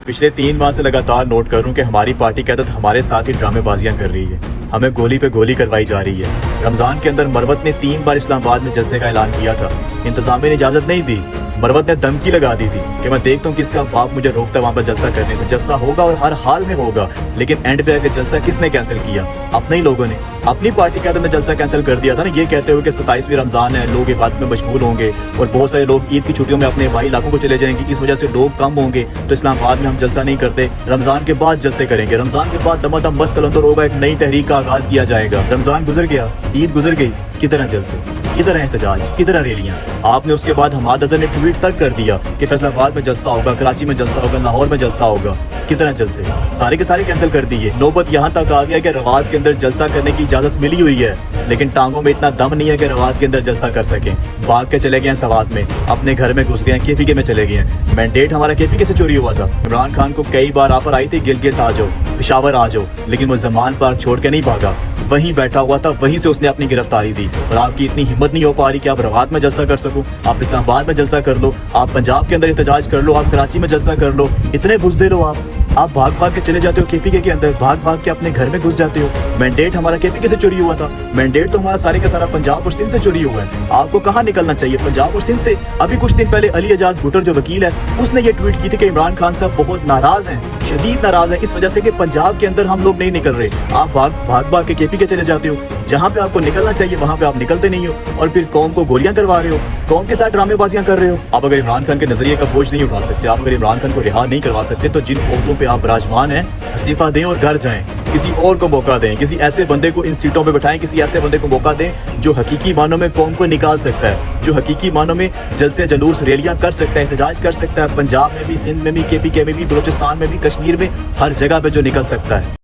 पिछले 3 माह से लगातार नोट कर रहा हूँ कि हमारी पार्टी की आदत हमारे साथ ही ड्रामे बाजियां कर रही है। हमें गोली पे गोली करवाई जा रही है। रमज़ान के अंदर मरवत ने 3 बार इस्लामाबाद में जलसे का ऐलान किया था। इंतज़ामिया ने इजाज़त नहीं दी। मरवत ने धमकी लगा दी थी कि मैं देखता हूँ किसका बाप मुझे रोकता वहाँ पर जलसा करने से। जलसा होगा और हर हाल में होगा, लेकिन एंड पे आकर जलसा किसने कैंसिल किया? अपने ही लोगों ने। अपनी पार्टी के आदत में जलसा कैंसिल कर दिया था ना, ये कहते हुए कि 27वीं रमज़ान है, लोग इबादत में मशगूल होंगे और बहुत सारे लोग ईद की छुट्टियों में अपने भाई इलाकों को चले जाएंगे, इस वजह से लोग कम होंगे, तो इस्लामाबाद में हम जलसा नहीं करते, रमज़ान के बाद जलसे करेंगे। रमज़ान के बाद दमादम बस कलंदर होगा, एक नई तहरीक का आगाज़ किया जाएगा। रमज़ान गुजर गया, ईद गुजर गई, किधर जलसे, किधर एहतजाज, किधर रैलियाँ? आपने उसके बाद हमाद अज़हर ने ट्वीट तक कर दिया कि फैसलाबाद में जलसा होगा, कराची में जलसा होगा, लाहौर में जलसा होगा। कितना जलसे? सारे के सारे कैंसिल कर दिए। नौबत यहाँ तक आ गया कि रवात के अंदर जलसा करने की इजाज़त मिली हुई है, लेकिन टांगों में इतना दम नहीं है कि रवात के अंदर जलसा कर सकें। भाग के चले गए हैं सवात में, अपने घर में घुस गए हैं, KPK में चले गए हैं। मैंडेट हमारा KPK से चोरी हुआ था। इमरान खान को कई बार ऑफर आई थी, गिलगित आ जाओ, पेशावर आ जाओ, लेकिन वो ज़मान पार्क छोड़ के नहीं भागा, वहीं बैठा हुआ था, वहीं से उसने अपनी गिरफ्तारी दी। और आपकी इतनी हिम्मत नहीं हो पा रही कि आप रवात में जलसा कर सको। आप इस्लामाबाद में जलसा कर लो, आप पंजाब के अंदर एहतजाज कर लो, आप कराची में जलसा कर लो। इतने बुज़दिल हो आप भाग भाग के चले जाते हो KPK के अंदर, भाग भाग के अपने घर में घुस जाते हो। मैंडेट हमारा KPK से चोरी हुआ था। मैंडेट तो हमारा सारे का सारा पंजाब और सिंध से चोरी हुआ है। आपको कहाँ निकलना चाहिए, पंजाब और सिंध से? अभी कुछ दिन पहले अली एजाज भुट्टर जो वकील है, उसने ये ट्वीट की थी कि इमरान खान साहब बहुत नाराज हैं, शदीद नाराज है इस वजह से कि पंजाब के अंदर हम लोग नहीं निकल रहे। आप भाग भाग के KPK चले जाते हो, जहाँ पे आपको निकलना चाहिए वहाँ पे आप निकलते नहीं हो, और फिर कौम को गोलियां करवा रहे हो, कौम के साथ ड्रामेबाजियां कर रहे हो। आप अगर इमरान खान के नजरिए का बोझ नहीं उठा सकते, आप अगर इमरान खान को रिहा नहीं करवा सकते, तो जिन ओहदों पे आप विराजमान हैं, इस्तीफा दें और घर जाएं। किसी और को मौका दें, किसी ऐसे बंदे को इन सीटों पे बिठाएं, किसी ऐसे बंदे को मौका दें जो हकीकी मानों में कौम को निकाल सकता है, जो हकीकी मानों में जलसे जुलूस रैलियां कर सकता है, एहतजाज कर सकता है, पंजाब में भी, सिंध में भी, KPK में भी, बलूचिस्तान में भी, कश्मीर में, हर जगह पे जो निकल सकता है।